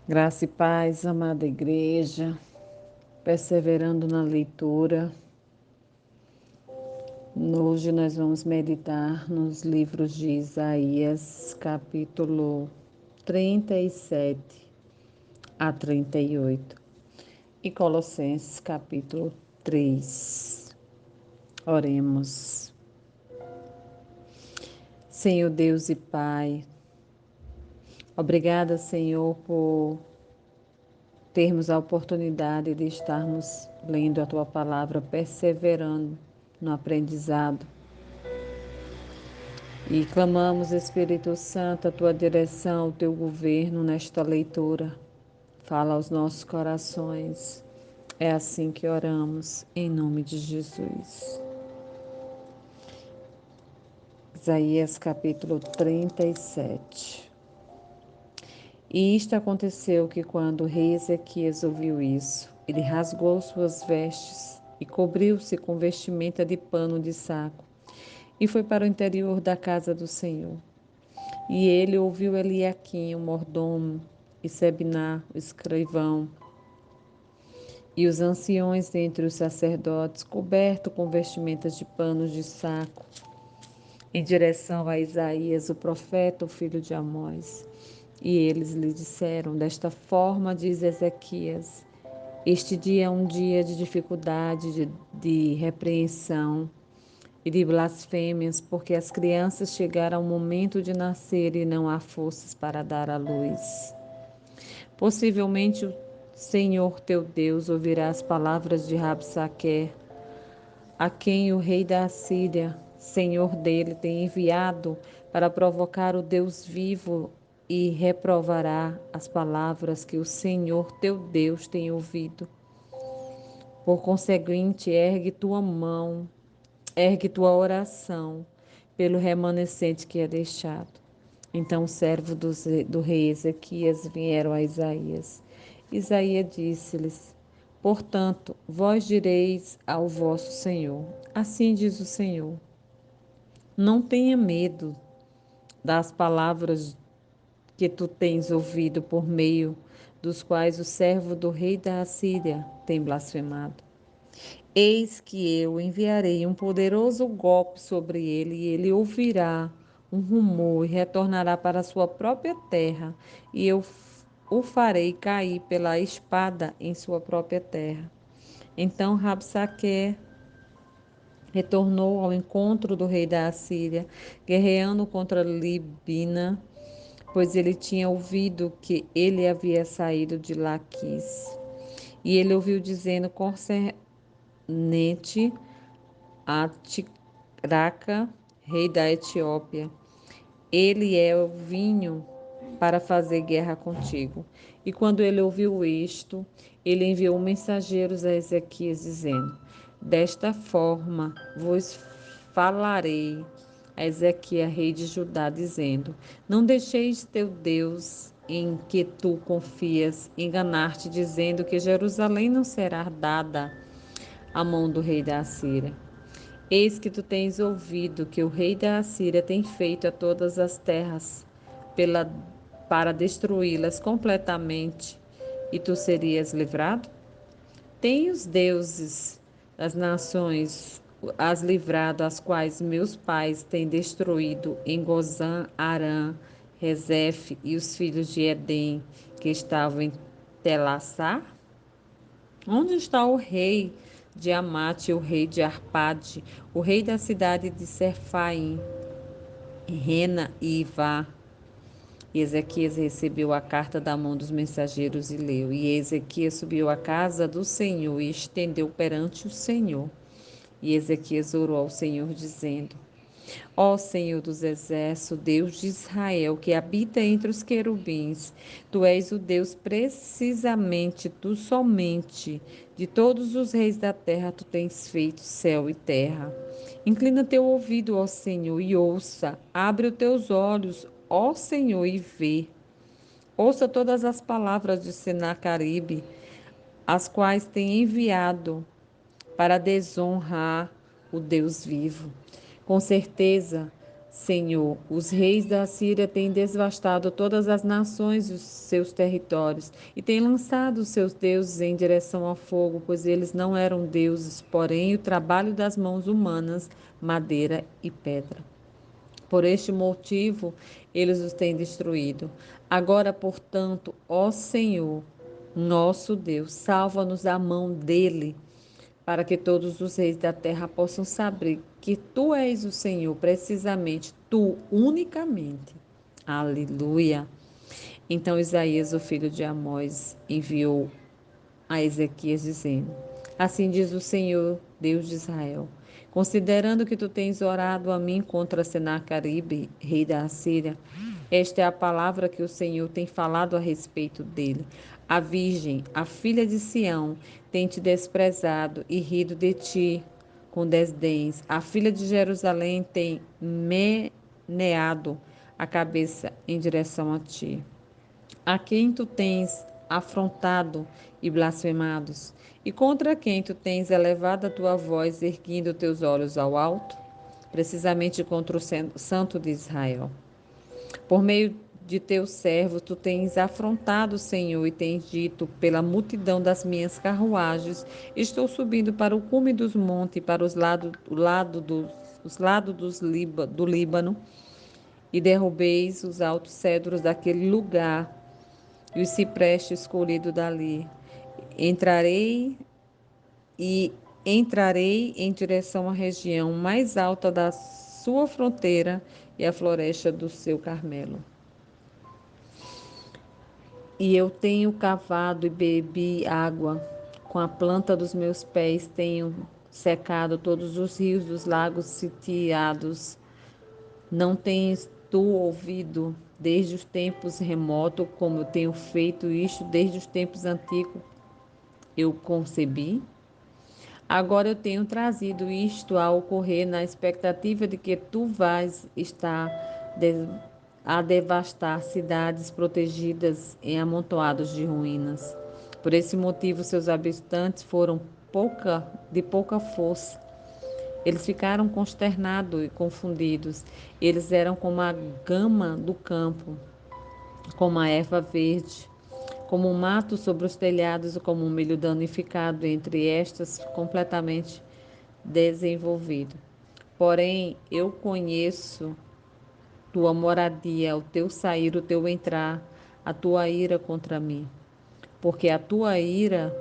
Graça e paz, amada igreja, perseverando na leitura. Hoje nós vamos meditar nos livros de Isaías, capítulo 37 a 38 e Colossenses, capítulo 3. Oremos. Senhor Deus e Pai, obrigada, Senhor, por termos a oportunidade de estarmos lendo a Tua palavra, perseverando no aprendizado. E clamamos, Espírito Santo, a Tua direção, o Teu governo nesta leitura. Fala aos nossos corações. É assim que oramos, em nome de Jesus. Isaías capítulo 37. E isto aconteceu que quando o rei Ezequias ouviu isso, ele rasgou suas vestes e cobriu-se com vestimenta de pano de saco e foi para o interior da casa do Senhor. E ele ouviu Eliaquim, o mordomo, e Sebna, o escrivão, e os anciões dentre os sacerdotes, cobertos com vestimentas de panos de saco, em direção a Isaías, o profeta, o filho de Amós. E eles lhe disseram: desta forma diz Ezequias: este dia é um dia de dificuldade, de repreensão e de blasfêmias, porque as crianças chegaram ao momento de nascer e não há forças para dar à luz. Possivelmente o Senhor teu Deus ouvirá as palavras de Rabsaquer, a quem o rei da Assíria, senhor dele, tem enviado para provocar o Deus vivo, e reprovará as palavras que o Senhor teu Deus tem ouvido. Por conseguinte, ergue tua oração pelo remanescente que é deixado. Então, os servos do rei Ezequias vieram a Isaías. Isaías disse-lhes: portanto, vós direis ao vosso Senhor: assim diz o Senhor, não tenha medo das palavras que tu tens ouvido por meio dos quais o servo do rei da Assíria tem blasfemado. Eis que eu enviarei um poderoso golpe sobre ele, e ele ouvirá um rumor e retornará para a sua própria terra, e eu o farei cair pela espada em sua própria terra. Então Rabsaque retornou ao encontro do rei da Assíria, guerreando contra Libina, pois ele tinha ouvido que ele havia saído de Laquis. E ele ouviu dizendo concernente a Ticraca, rei da Etiópia: ele é o vinho para fazer guerra contigo. E quando ele ouviu isto, ele enviou mensageiros a Ezequias, dizendo: desta forma vos falarei a Ezequias, rei de Judá, dizendo: não deixeis teu Deus, em que tu confias, enganar-te, dizendo que Jerusalém não será dada à mão do rei da Assíria. Eis que tu tens ouvido que o rei da Assíria tem feito a todas as terras pela, para destruí-las completamente, e tu serias livrado? Tem os deuses das nações as livrado, as quais meus pais têm destruído em Gozã, Arã, Rezef e os filhos de Edém, que estavam em Telassar? Onde está o rei de Amate, o rei de Arpade, o rei da cidade de Serfaim, Rena e Ivá? E Ezequias recebeu a carta da mão dos mensageiros e leu. E Ezequias subiu à casa do Senhor e estendeu perante o Senhor. E Ezequias orou ao Senhor, dizendo: ó Senhor dos exércitos, Deus de Israel, que habita entre os querubins, tu és o Deus precisamente, tu somente, de todos os reis da terra, tu tens feito céu e terra. Inclina teu ouvido, ó Senhor, e ouça, abre os teus olhos, ó Senhor, e vê. Ouça todas as palavras de Senacaribe, as quais tem enviado para desonrar o Deus vivo. Com certeza, Senhor, os reis da Síria têm devastado todas as nações e os seus territórios e têm lançado os seus deuses em direção ao fogo, pois eles não eram deuses, porém o trabalho das mãos humanas, madeira e pedra. Por este motivo, eles os têm destruído. Agora, portanto, ó Senhor, nosso Deus, salva-nos da mão dele, para que todos os reis da terra possam saber que tu és o Senhor, precisamente tu, unicamente. Aleluia. Então Isaías, o filho de Amós, enviou a Ezequias, dizendo: Assim diz o Senhor, Deus de Israel: Considerando que tu tens orado a mim contra Senaqueribe, rei da Assíria, esta é a palavra que o Senhor tem falado a respeito dele. A virgem, a filha de Sião, tem te desprezado e rido de ti com desdéns. A filha de Jerusalém tem meneado a cabeça em direção a ti. A quem tu tens afrontado e blasfemados, e contra quem tu tens elevado a tua voz, erguendo teus olhos ao alto, precisamente contra o Santo de Israel. Por meio de teus servos, tu tens afrontado o Senhor e tens dito, pela multidão das minhas carruagens, estou subindo para o cume dos montes, para do Líbano, e derrubeis os altos cedros daquele lugar, e os ciprestes escolhidos dali. Entrarei e entrarei em direção à região mais alta da sua fronteira e à floresta do seu Carmelo. E eu tenho cavado e bebi água, com a planta dos meus pés tenho secado todos os rios dos lagos sitiados. Não tens tu ouvido desde os tempos remotos, como eu tenho feito isto desde os tempos antigos, eu concebi? Agora eu tenho trazido isto a ocorrer na expectativa de que tu vais estar a devastar cidades protegidas em amontoados de ruínas. Por esse motivo, seus habitantes foram de pouca força. Eles ficaram consternados e confundidos. Eles eram como a gama do campo, como a erva verde, como um mato sobre os telhados, ou como um milho danificado entre estas, completamente desenvolvido. Porém, eu conheço tua moradia, o teu sair, o teu entrar, a tua ira contra mim. Porque a tua ira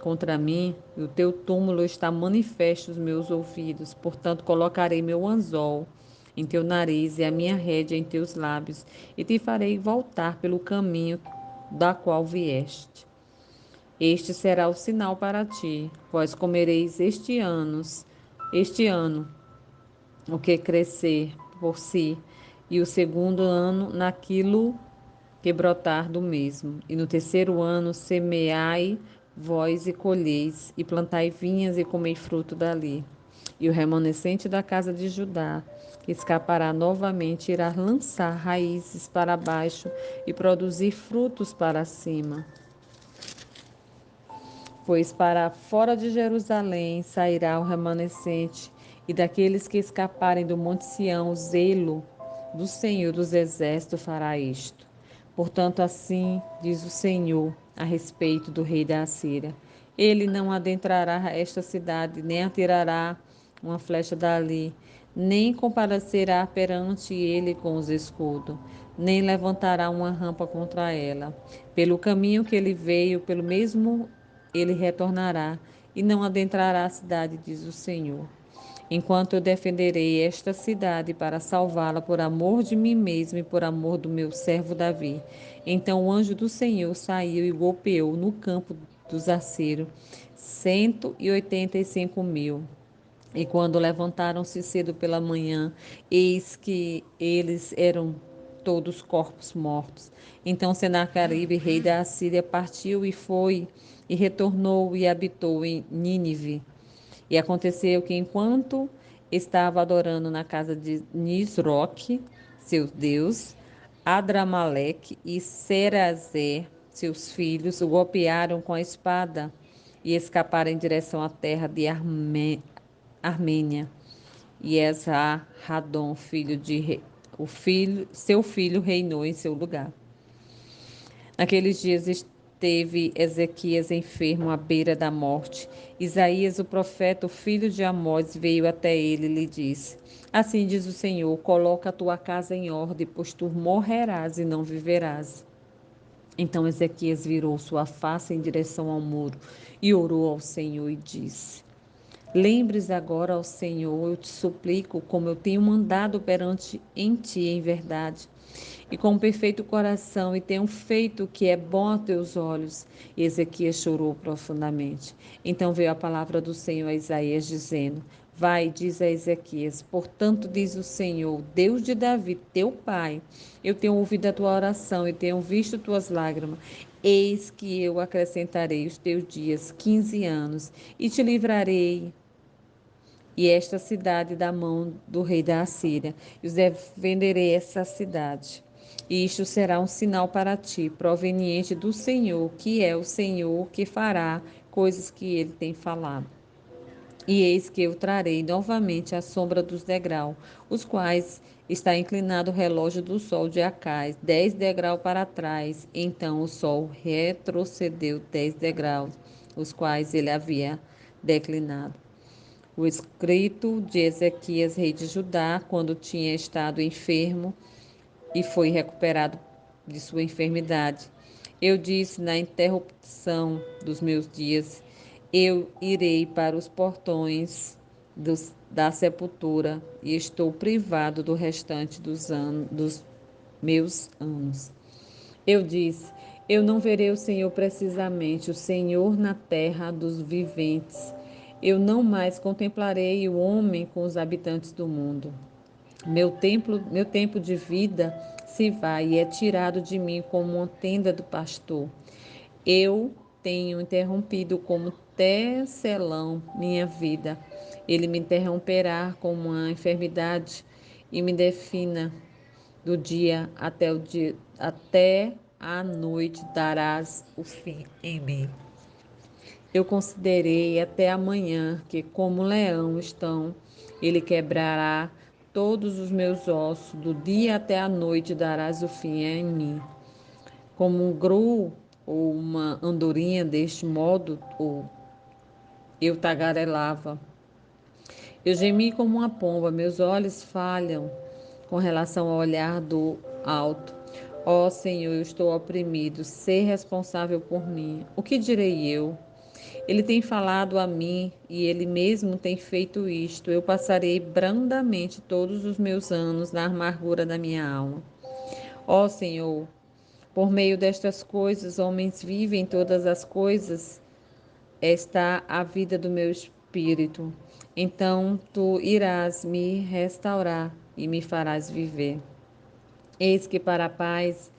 contra mim e o teu túmulo está manifesto aos meus ouvidos. Portanto, colocarei meu anzol em teu nariz e a minha rédea em teus lábios, e te farei voltar pelo caminho da qual vieste. Este será o sinal para ti. Vós comereis este ano, o que crescer por si, e o segundo ano naquilo que brotar do mesmo. E no terceiro ano semeai vós e colheis, e plantai vinhas e comei fruto dali. E o remanescente da casa de Judá, que escapará novamente, irá lançar raízes para baixo e produzir frutos para cima. Pois para fora de Jerusalém sairá o remanescente, e daqueles que escaparem do monte Sião, o zelo do Senhor dos Exércitos fará isto. Portanto, assim diz o Senhor a respeito do rei da Assíria: Ele não adentrará esta cidade, nem atirará uma flecha dali, nem comparecerá perante ele com os escudos, nem levantará uma rampa contra ela. Pelo caminho que ele veio, pelo mesmo ele retornará, e não adentrará a cidade, diz o Senhor. Enquanto eu defenderei esta cidade para salvá-la por amor de mim mesmo e por amor do meu servo Davi. Então o anjo do Senhor saiu e golpeou no campo dos aceiros 185.000. E quando levantaram-se cedo pela manhã, eis que eles eram todos corpos mortos. Então Senaqueribe, rei da Assíria, partiu e foi, e retornou e habitou em Nínive. E aconteceu que, enquanto estava adorando na casa de Nisroque, seu deus, Adramaleque e Serazer, seus filhos, o golpearam com a espada e escaparam em direção à terra de Armênia. e Esarhadon, seu filho reinou em seu lugar. Naqueles dias esteve Ezequias enfermo à beira da morte. Isaías, o profeta, o filho de Amós, veio até ele e lhe disse: Assim diz o Senhor: coloca a tua casa em ordem, pois tu morrerás e não viverás. Então Ezequias virou sua face em direção ao muro e orou ao Senhor e disse: Lembres agora ao Senhor, eu te suplico, como eu tenho mandado perante em ti em verdade, e com um perfeito coração, e tenho feito o que é bom a teus olhos. E Ezequias chorou profundamente. Então veio a palavra do Senhor a Isaías, dizendo: Vai, diz a Ezequias, portanto diz o Senhor, Deus de Davi, teu pai, eu tenho ouvido a tua oração e tenho visto tuas lágrimas. Eis que eu acrescentarei os teus dias 15 anos, e te livrarei e esta cidade da mão do rei da Assíria, e os venderei essa cidade. E isto será um sinal para ti, proveniente do Senhor, que é o Senhor que fará coisas que ele tem falado. E eis que eu trarei novamente a sombra dos degraus, os quais está inclinado o relógio do sol de Acais, 10 degraus para trás. Então o sol retrocedeu 10 degraus, os quais ele havia declinado. O escrito de Ezequias, rei de Judá, quando tinha estado enfermo e foi recuperado de sua enfermidade. Eu disse na interrupção dos meus dias: Eu irei para os portões da sepultura e estou privado do restante dos meus anos. Eu disse: Eu não verei o Senhor precisamente, o Senhor na terra dos viventes. Eu não mais contemplarei o homem com os habitantes do mundo. Meu tempo de vida se vai e é tirado de mim como uma tenda do pastor. Eu tenho interrompido como tecelão minha vida. Ele me interromperá como uma enfermidade e me defina do dia até a noite darás o fim em mim. Eu considerei até amanhã que como leão estão, ele quebrará todos os meus ossos, do dia até a noite darás o fim em mim. Como um gru ou uma andorinha deste modo, ou eu tagarelava. Eu gemi como uma pomba, meus olhos falham com relação ao olhar do alto. Ó Senhor, eu estou oprimido, ser responsável por mim. O que direi eu? Ele tem falado a mim e ele mesmo tem feito isto. Eu passarei brandamente todos os meus anos na amargura da minha alma. Ó Senhor, por meio destas coisas, homens vivem todas as coisas, está a vida do meu espírito. Então tu irás me restaurar e me farás viver. Eis que para a paz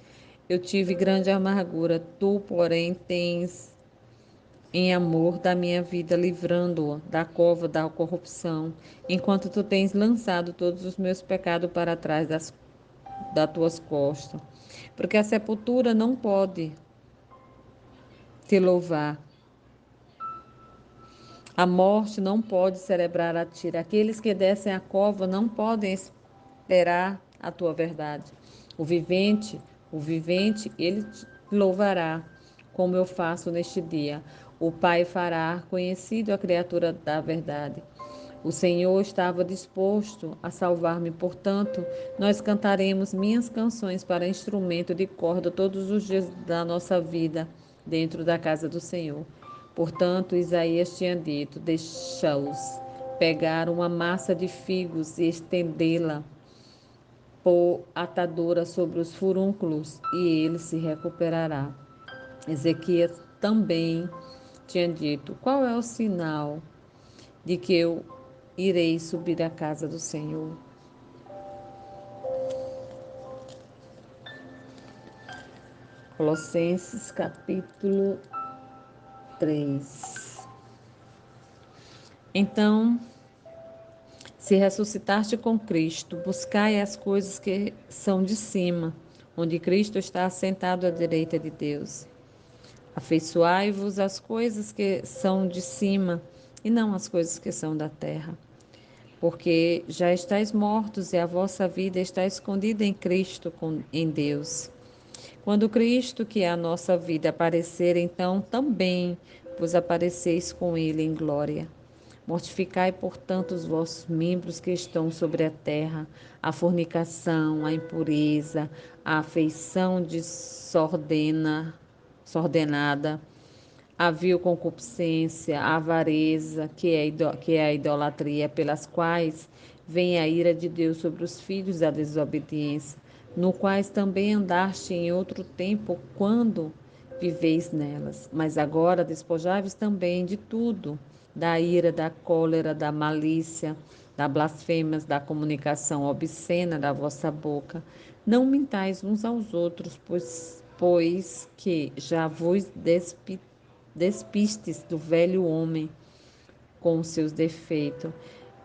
eu tive grande amargura, tu, porém, tens em amor da minha vida, livrando-a da cova da corrupção, enquanto tu tens lançado todos os meus pecados para trás das tuas costas. Porque a sepultura não pode te louvar, a morte não pode celebrar a ti. Aqueles que descem a cova não podem esperar a tua verdade. O vivente, ele te louvará, como eu faço neste dia. O Pai fará conhecido a criatura da verdade. O Senhor estava disposto a salvar-me, portanto, nós cantaremos minhas canções para instrumento de corda todos os dias da nossa vida dentro da casa do Senhor. Portanto, Isaías tinha dito: Deixa-os pegar uma massa de figos e estendê-la por atadura sobre os furúnculos, e ele se recuperará. Ezequias também tinha dito: Qual é o sinal de que eu irei subir à casa do Senhor? Colossenses capítulo 3. Então, se ressuscitaste com Cristo, buscai as coisas que são de cima, onde Cristo está assentado à direita de Deus. Afeiçoai-vos às coisas que são de cima e não às coisas que são da terra. porque já estáis mortos e a vossa vida está escondida em Cristo, em Deus. Quando Cristo, que é a nossa vida, aparecer, então também vos apareceis com ele em glória. Mortificai, portanto, os vossos membros que estão sobre a terra, a fornicação, a impureza, a afeição desordenada, a vil concupiscência, a avareza, que é a idolatria, pelas quais vem a ira de Deus sobre os filhos da desobediência, no quais também andaste em outro tempo, quando viveis nelas. Mas agora despojai-vos também de tudo, da ira, da cólera, da malícia, da blasfêmias, da comunicação obscena da vossa boca. Não mintais uns aos outros, pois que já vos despistes do velho homem com os seus defeitos,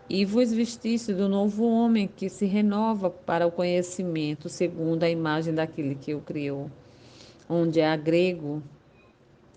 e vos vestiste do novo homem que se renova para o conhecimento, segundo a imagem daquele que o criou, onde há grego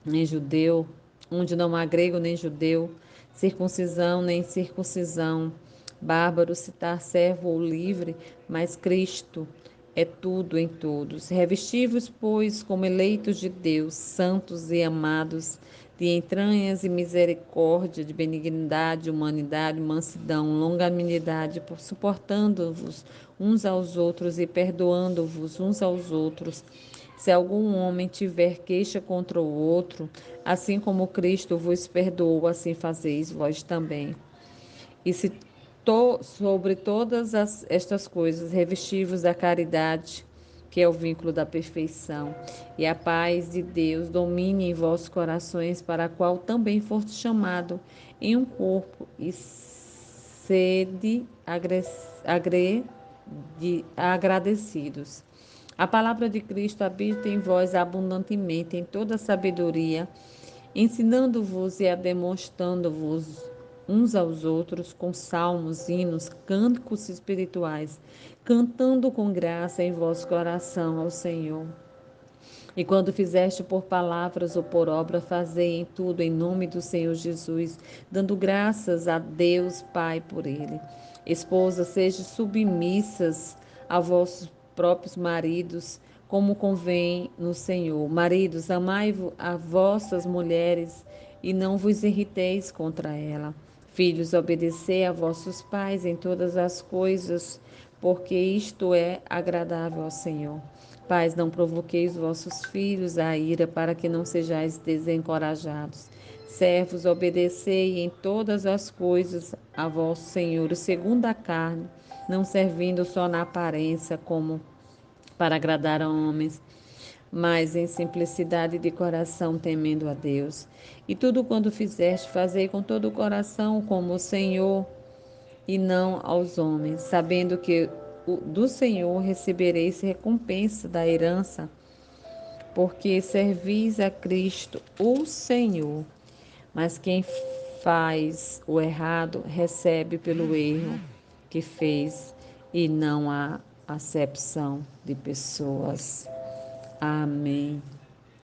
nem judeu, onde não há grego nem judeu, circuncisão nem circuncisão, bárbaro, citar servo ou livre, mas Cristo é tudo em todos. Revesti-vos, pois, como eleitos de Deus, santos e amados, de entranhas e misericórdia, de benignidade, humanidade, mansidão, longanimidade, suportando-vos uns aos outros e perdoando-vos uns aos outros. Se algum homem tiver queixa contra o outro, assim como Cristo vos perdoou, assim fazeis vós também. E se sobre todas estas coisas revestivos da caridade, que é o vínculo da perfeição, e a paz de Deus domine em vossos corações, para a qual também foste chamado em um corpo, e sede agradecidos. A palavra de Cristo habita em vós abundantemente, em toda sabedoria, ensinando-vos e demonstrando-vos uns aos outros com salmos, hinos, cânticos espirituais, cantando com graça em vosso coração ao Senhor. E quando fizeste por palavras ou por obra, fazei em tudo em nome do Senhor Jesus, dando graças a Deus Pai por ele. Esposas, sejam submissas a vossos próprios maridos, como convém no Senhor. Maridos, amai a vossas mulheres e não vos irriteis contra ela. Filhos, obedecei a vossos pais em todas as coisas, porque isto é agradável ao Senhor. Pais, não provoqueis vossos filhos à ira, para que não sejais desencorajados. Servos, obedecei em todas as coisas a vosso Senhor, segundo a carne, não servindo só na aparência, como para agradar a homens, mas em simplicidade de coração, temendo a Deus. E tudo quando fizeste, fazei com todo o coração, como o Senhor, e não aos homens, sabendo que do Senhor recebereis recompensa da herança, porque servis a Cristo, o Senhor. Mas quem faz o errado recebe pelo erro que fez, e não há acepção de pessoas. Amém.